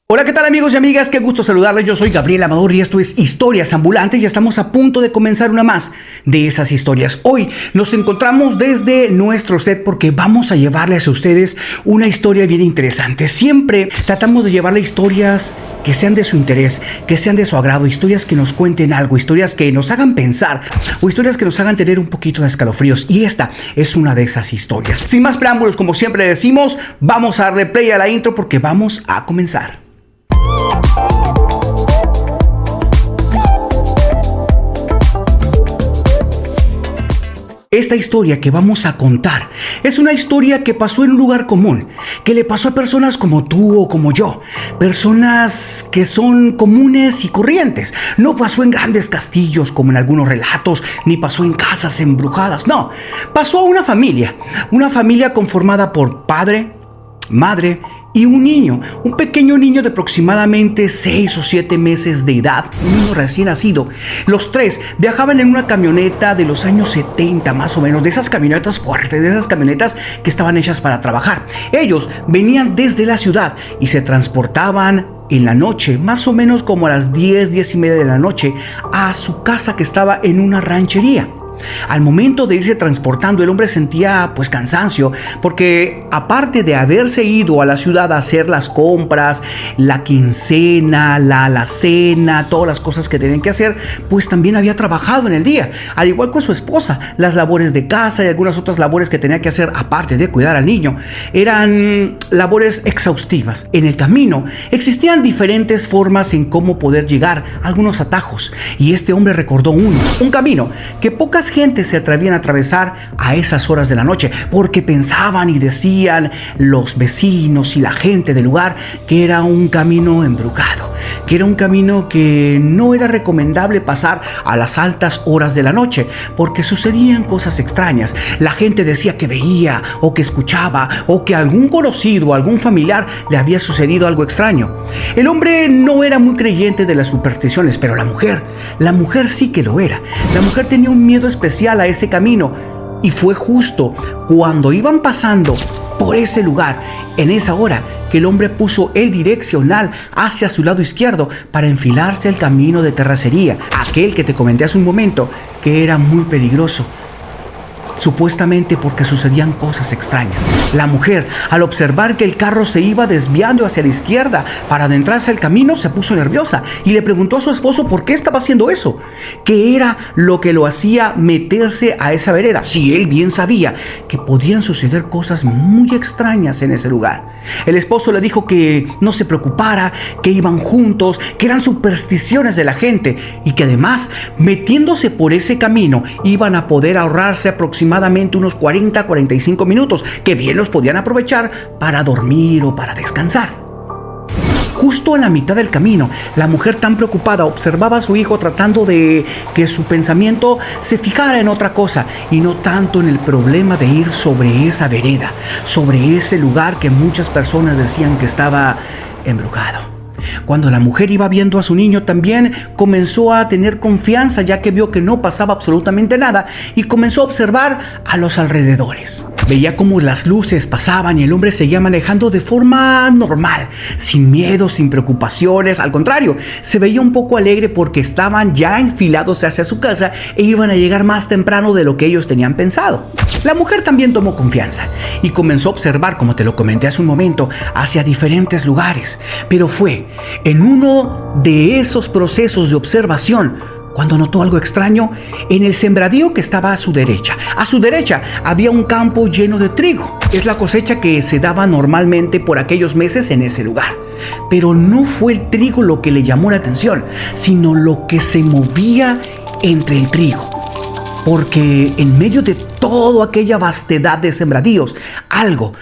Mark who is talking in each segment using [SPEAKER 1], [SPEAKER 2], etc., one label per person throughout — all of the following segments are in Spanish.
[SPEAKER 1] Hola, ¿qué tal amigos y amigas? Qué gusto saludarles. Yo soy Gabriel Amador y esto es Historias Ambulantes y estamos a punto de comenzar una más de esas historias. Hoy nos encontramos desde nuestro set porque vamos a llevarles a ustedes una historia bien interesante. Siempre tratamos de llevarle historias que sean de su interés, que sean de su agrado, historias que nos cuenten algo, historias que nos hagan pensar o historias que nos hagan tener un poquito de escalofríos. Y esta es una de esas historias. Sin más preámbulos, como siempre decimos, vamos a darle play a la intro porque vamos a comenzar. Esta historia que vamos a contar es una historia que pasó en un lugar común, que le pasó a personas como tú o como yo, personas que son comunes y corrientes. No pasó en grandes castillos como en algunos relatos, ni pasó en casas embrujadas, no. Pasó a una familia conformada por padre, madre y un niño, un pequeño niño de aproximadamente 6 o 7 meses de edad, un niño recién nacido. Los tres viajaban en una camioneta de los años 70 más o menos, de esas camionetas fuertes, de esas camionetas que estaban hechas para trabajar. Ellos venían desde la ciudad y se transportaban en la noche, más o menos como a las 10 y media de la noche, a su casa que estaba en una ranchería. Al momento de irse transportando, el hombre sentía cansancio, porque aparte de haberse ido a la ciudad a hacer las compras, la quincena, la alacena, todas las cosas que tenían que hacer, pues también había trabajado en el día, al igual que su esposa. Las labores de casa y algunas otras labores que tenía que hacer aparte de cuidar al niño eran labores exhaustivas. En el camino existían diferentes formas en cómo poder llegar, algunos atajos, y este hombre recordó un camino que pocas gentes se atrevían a atravesar a esas horas de la noche, porque pensaban y decían los vecinos y la gente del lugar que era un camino embrujado, que era un camino que no era recomendable pasar a las altas horas de la noche, porque sucedían cosas extrañas. La gente decía que veía o que escuchaba o que a algún conocido o algún familiar le había sucedido algo extraño. El hombre no era muy creyente de las supersticiones, pero la mujer sí que lo era. La mujer tenía un miedo especial a ese camino, y fue justo cuando iban pasando por ese lugar, en esa hora, que el hombre puso el direccional hacia su lado izquierdo para enfilarse el camino de terracería, aquel que te comenté hace un momento que era muy peligroso, supuestamente porque sucedían cosas extrañas. La mujer, al observar que el carro se iba desviando hacia la izquierda para adentrarse al camino, se puso nerviosa y le preguntó a su esposo por qué estaba haciendo eso, qué era lo que lo hacía meterse a esa vereda, si él bien sabía que podían suceder cosas muy extrañas en ese lugar. El esposo le dijo que no se preocupara, que iban juntos, que eran supersticiones de la gente y que además, metiéndose por ese camino, iban a poder ahorrarse aproximadamente unos 40-45 minutos, que bien los podían aprovechar para dormir o para descansar. Justo a la mitad del camino, la mujer, tan preocupada, observaba a su hijo tratando de que su pensamiento se fijara en otra cosa y no tanto en el problema de ir sobre esa vereda, sobre ese lugar que muchas personas decían que estaba embrujado. Cuando la mujer iba viendo a su niño, también comenzó a tener confianza, ya que vio que no pasaba absolutamente nada, y comenzó a observar a los alrededores. Veía cómo las luces pasaban y el hombre seguía manejando de forma normal, sin miedo, sin preocupaciones. Al contrario, se veía un poco alegre porque estaban ya enfilados hacia su casa e iban a llegar más temprano de lo que ellos tenían pensado. La mujer también tomó confianza y comenzó a observar, como te lo comenté hace un momento, hacia diferentes lugares. Pero fue en uno de esos procesos de observación cuando notó algo extraño en el sembradío que estaba a su derecha. A su derecha había un campo lleno de trigo. Es la cosecha que se daba normalmente por aquellos meses en ese lugar. Pero no fue el trigo lo que le llamó la atención, sino lo que se movía entre el trigo. Porque en medio de toda aquella vastedad de sembradíos, algo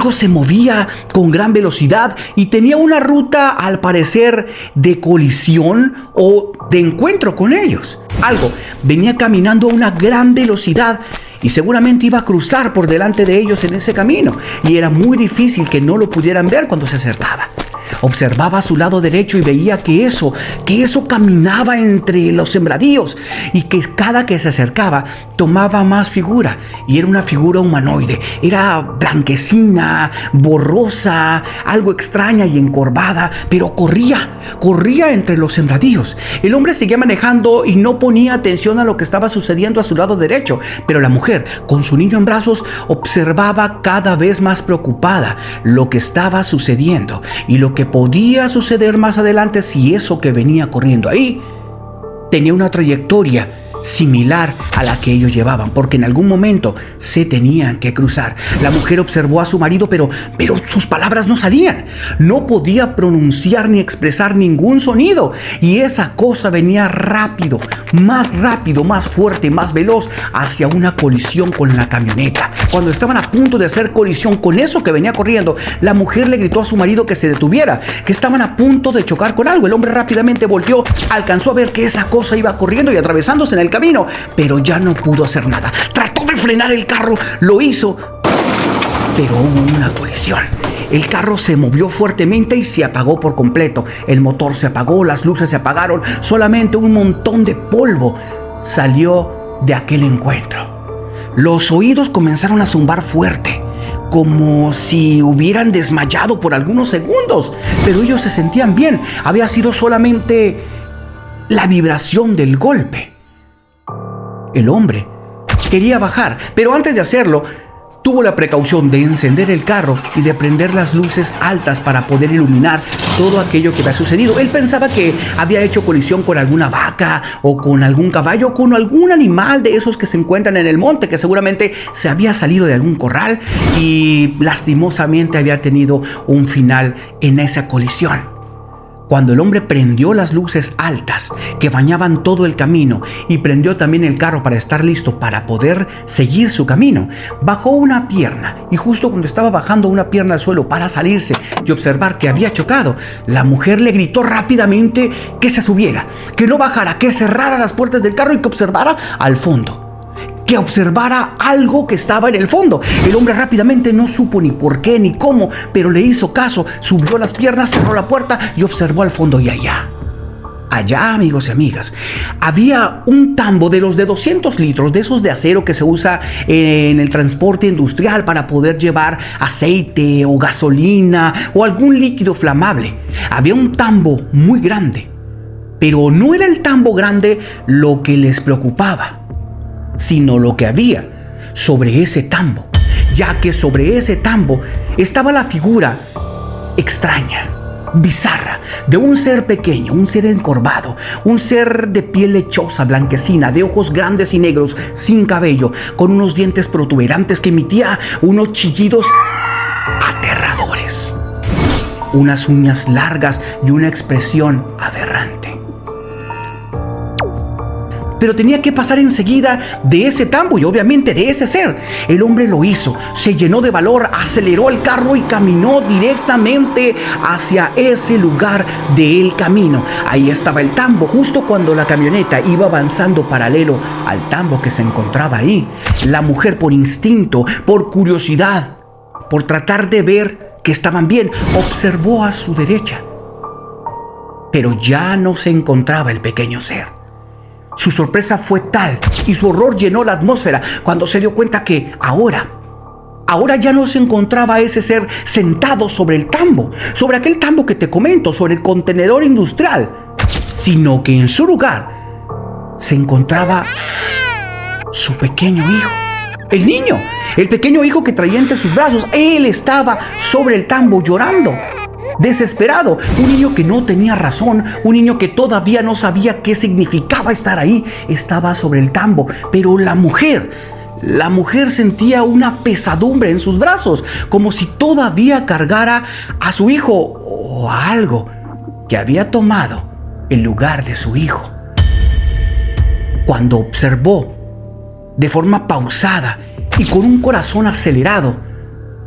[SPEAKER 1] se movía con gran velocidad y tenía una ruta, al parecer, de colisión o de encuentro con ellos. Algo venía caminando a una gran velocidad y seguramente iba a cruzar por delante de ellos en ese camino, y era muy difícil que no lo pudieran ver cuando se acercaba. Observaba a su lado derecho y veía que eso caminaba entre los sembradíos y que cada que se acercaba tomaba más figura y era una figura humanoide. Era blanquecina, borrosa, algo extraña y encorvada, pero corría entre los sembradíos. El hombre seguía manejando y no ponía atención a lo que estaba sucediendo a su lado derecho, pero la mujer, con su niño en brazos, observaba cada vez más preocupada lo que estaba sucediendo y lo que podía suceder más adelante si eso que venía corriendo ahí tenía una trayectoria similar a la que ellos llevaban, porque en algún momento se tenían que cruzar. La mujer observó a su marido, pero sus palabras no salían. No podía pronunciar ni expresar ningún sonido. Y esa cosa venía rápido, más fuerte, más veloz, hacia una colisión con la camioneta. Cuando estaban a punto de hacer colisión con eso que venía corriendo, la mujer le gritó a su marido que se detuviera, que estaban a punto de chocar con algo. El hombre rápidamente volteó, alcanzó a ver que esa cosa iba corriendo y atravesándose en el camino, pero ya no pudo hacer nada. Trató de frenar el carro, lo hizo, pero hubo una colisión. El carro se movió fuertemente y se apagó por completo. El motor se apagó, las luces se apagaron, solamente un montón de polvo salió de aquel encuentro. Los oídos comenzaron a zumbar fuerte, como si hubieran desmayado por algunos segundos, pero ellos se sentían bien. Había sido solamente la vibración del golpe. El hombre quería bajar, pero antes de hacerlo, tuvo la precaución de encender el carro y de prender las luces altas para poder iluminar todo aquello que había sucedido. Él pensaba que había hecho colisión con alguna vaca o con algún caballo, con algún animal de esos que se encuentran en el monte, que seguramente se había salido de algún corral y lastimosamente había tenido un final en esa colisión. Cuando el hombre prendió las luces altas que bañaban todo el camino y prendió también el carro para estar listo para poder seguir su camino, bajó una pierna y justo cuando estaba bajando una pierna al suelo para salirse y observar que había chocado, la mujer le gritó rápidamente que se subiera, que no bajara, que cerrara las puertas del carro y que observara al fondo, que observara algo que estaba en el fondo. El hombre rápidamente no supo ni por qué ni cómo, pero le hizo caso, subió las piernas, cerró la puerta y observó al fondo. Y allá, amigos y amigas, había un tambo de los de 200 litros, de esos de acero que se usa en el transporte industrial para poder llevar aceite o gasolina o algún líquido flamable. Había un tambo muy grande, pero no era el tambo grande lo que les preocupaba, sino lo que había sobre ese tambo, ya que sobre ese tambo estaba la figura extraña, bizarra, de un ser pequeño, un ser encorvado, un ser de piel lechosa, blanquecina, de ojos grandes y negros, sin cabello, con unos dientes protuberantes que emitía unos chillidos aterradores, unas uñas largas y una expresión aberrante. Pero tenía que pasar enseguida de ese tambo y obviamente de ese ser. El hombre lo hizo, se llenó de valor, aceleró el carro y caminó directamente hacia ese lugar del camino. Ahí estaba el tambo. Justo cuando la camioneta iba avanzando paralelo al tambo que se encontraba ahí, la mujer, por instinto, por curiosidad, por tratar de ver que estaban bien, observó a su derecha. Pero ya no se encontraba el pequeño ser. Su sorpresa fue tal y su horror llenó la atmósfera cuando se dio cuenta que ahora ya no se encontraba ese ser sentado sobre el tambo, sobre aquel tambo que te comento, sobre el contenedor industrial, sino que en su lugar se encontraba su pequeño hijo, el niño, el pequeño hijo que traía entre sus brazos. Él estaba sobre el tambo llorando, desesperado, un niño que no tenía razón, un niño que todavía no sabía qué significaba estar ahí. Estaba sobre el tambo, pero la mujer sentía una pesadumbre en sus brazos, como si todavía cargara a su hijo o a algo que había tomado el lugar de su hijo. Cuando observó de forma pausada y con un corazón acelerado,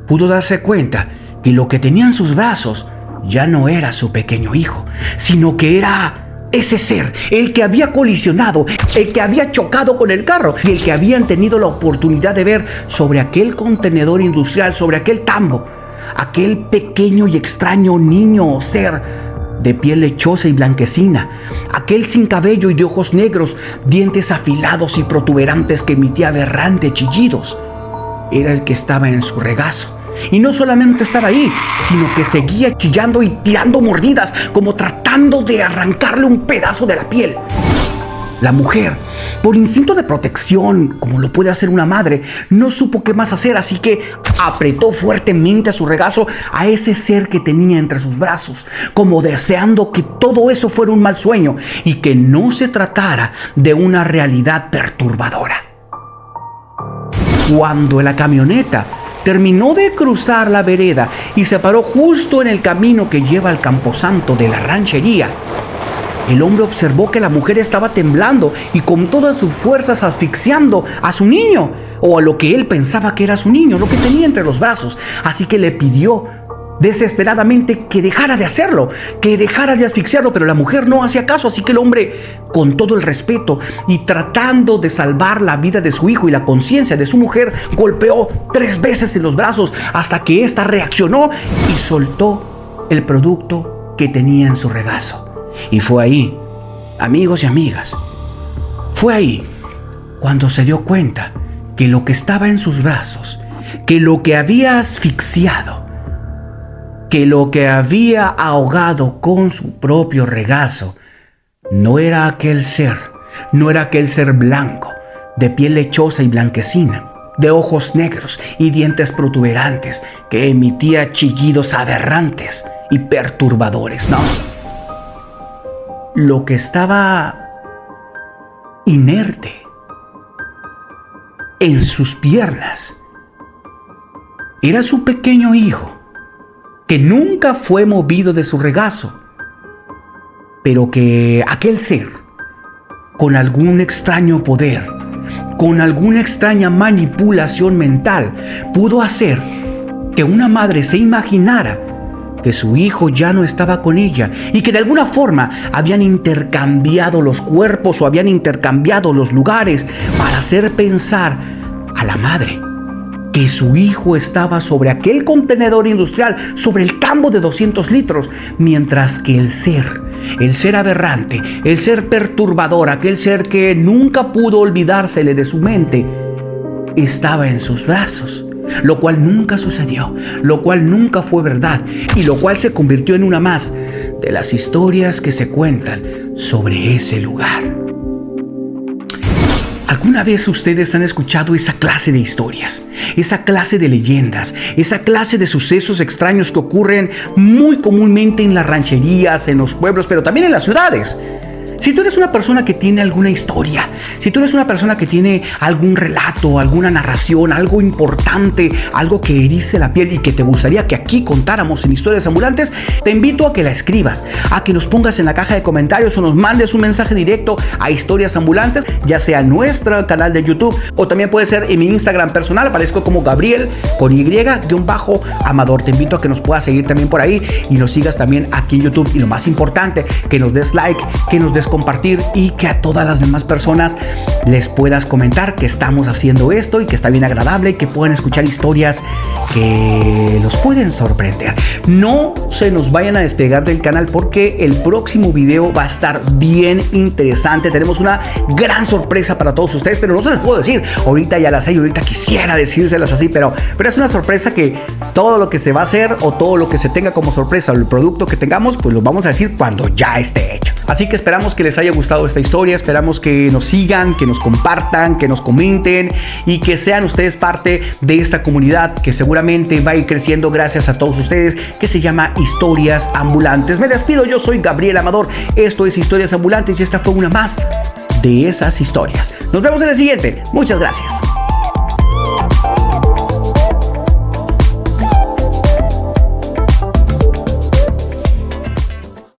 [SPEAKER 1] pudo darse cuenta que lo que tenía en sus brazos ya no era su pequeño hijo, sino que era ese ser, el que había colisionado, el que había chocado con el carro y el que habían tenido la oportunidad de ver sobre aquel contenedor industrial, sobre aquel tambo, aquel pequeño y extraño niño o ser de piel lechosa y blanquecina, aquel sin cabello y de ojos negros, dientes afilados y protuberantes que emitía aberrantes chillidos, era el que estaba en su regazo. Y no solamente estaba ahí, sino que seguía chillando y tirando mordidas, como tratando de arrancarle un pedazo de la piel. La mujer, por instinto de protección, como lo puede hacer una madre, no supo qué más hacer, así que apretó fuertemente a su regazo a ese ser que tenía entre sus brazos, como deseando que todo eso fuera un mal sueño y que no se tratara de una realidad perturbadora. Cuando la camioneta terminó de cruzar la vereda y se paró justo en el camino que lleva al camposanto de la ranchería, el hombre observó que la mujer estaba temblando y con todas sus fuerzas asfixiando a su niño, o a lo que él pensaba que era su niño, lo que tenía entre los brazos. Así que le pidió desesperadamente que dejara de hacerlo, que dejara de asfixiarlo, pero la mujer no hacía caso. Así que el hombre, con todo el respeto y tratando de salvar la vida de su hijo y la conciencia de su mujer, golpeó 3 veces en los brazos hasta que ésta reaccionó y soltó el producto que tenía en su regazo. Y fue ahí, amigos y amigas, fue ahí cuando se dio cuenta que lo que estaba en sus brazos, que lo que había asfixiado, que lo que había ahogado con su propio regazo, no era aquel ser blanco, de piel lechosa y blanquecina, de ojos negros y dientes protuberantes, que emitía chillidos aberrantes y perturbadores, no. Lo que estaba inerte en sus piernas era su pequeño hijo, que nunca fue movido de su regazo, pero que aquel ser, con algún extraño poder, con alguna extraña manipulación mental, pudo hacer que una madre se imaginara que su hijo ya no estaba con ella y que de alguna forma habían intercambiado los cuerpos o habían intercambiado los lugares para hacer pensar a la madre que su hijo estaba sobre aquel contenedor industrial, sobre el tambo de 200 litros, mientras que el ser aberrante, el ser perturbador, aquel ser que nunca pudo olvidársele de su mente, estaba en sus brazos. Lo cual nunca sucedió, lo cual nunca fue verdad y lo cual se convirtió en una más de las historias que se cuentan sobre ese lugar. ¿Alguna vez ustedes han escuchado esa clase de historias, esa clase de leyendas, esa clase de sucesos extraños que ocurren muy comúnmente en las rancherías, en los pueblos, pero también en las ciudades? Si tú eres una persona que tiene alguna historia, si tú eres una persona que tiene algún relato, alguna narración, algo importante, algo que erice la piel y que te gustaría que aquí contáramos en Historias Ambulantes, te invito a que la escribas, a que nos pongas en la caja de comentarios o nos mandes un mensaje directo a Historias Ambulantes, ya sea en nuestro canal de YouTube o también puede ser en mi Instagram personal. Aparezco como Gabriel con Y_Amador. Te invito a que nos puedas seguir también por ahí y nos sigas también aquí en YouTube. Y lo más importante, que nos des like, que nos des compartir y que a todas las demás personas les puedas comentar que estamos haciendo esto y que está bien agradable y que pueden escuchar historias que los pueden sorprender. No se nos vayan a despegar del canal porque el próximo video va a estar bien interesante. Tenemos una gran sorpresa para todos ustedes, pero no se les puedo decir. Ahorita ya las sé y ahorita quisiera decírselas así, pero es una sorpresa que todo lo que se va a hacer o todo lo que se tenga como sorpresa o el producto que tengamos, pues lo vamos a decir cuando ya esté hecho. Así que esperamos que les haya gustado esta historia, esperamos que nos sigan, que nos compartan, que nos comenten y que sean ustedes parte de esta comunidad que seguramente va a ir creciendo gracias a todos ustedes, que se llama Historias Ambulantes. Me despido, yo soy Gabriel Amador, esto es Historias Ambulantes y esta fue una más de esas historias. Nos vemos en el siguiente, muchas gracias.